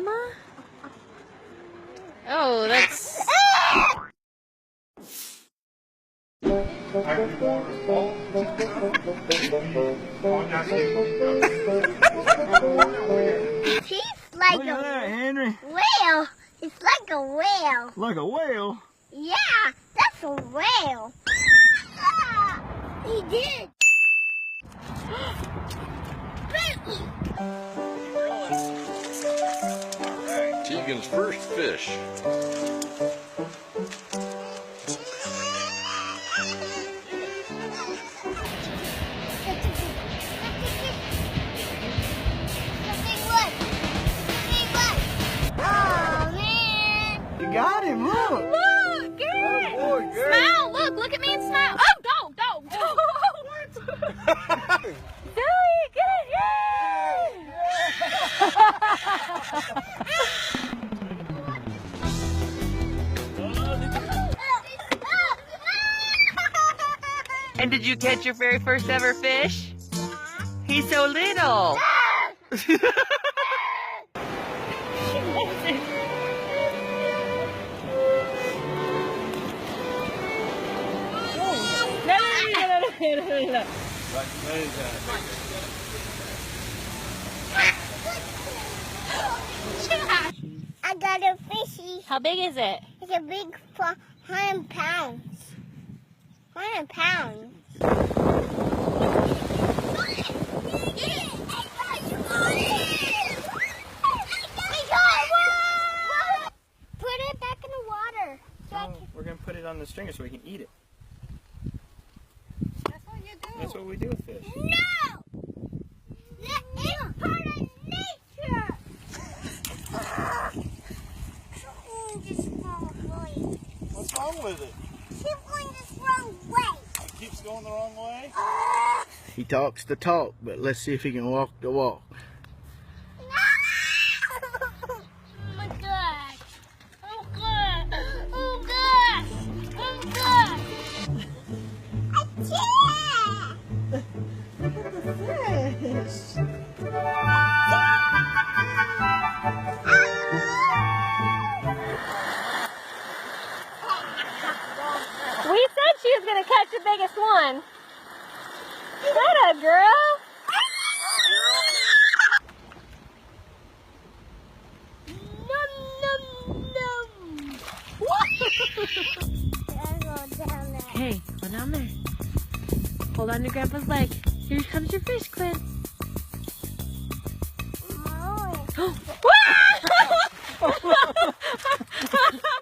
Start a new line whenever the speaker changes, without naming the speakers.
Mama? Oh, that's...
He's like
Look at that, Henry.
whale. It's like a whale.
Like a whale.
Yeah, that's a whale. He did.
Tegan's first fish.
Oh man!
You got him, look.
Look, Garrett!
Oh, boy, Garrett.
Smile, look at me and smile. Oh, don't. Zoe, get it, And did you catch your very first ever fish? He's so little. No.
I got a fishy.
How big is it?
It's a big 100 pounds. 100 pounds. Put it back in the water.
We're going to put it on the stringer so we can eat it.
That's what you do.
That's what we do with fish.
No! It's part of nature!
What's wrong with it?
Keep going this wrong way.
It keeps going the wrong way?
He talks the talk, but let's see if he can walk the walk.
Oh my gosh. Oh gosh. Oh gosh. Oh gosh.
We said she was going to catch the biggest one. That a girl. Hey, go down there. Hold on to Grandpa's leg. Here comes your fish, Quinn.
No.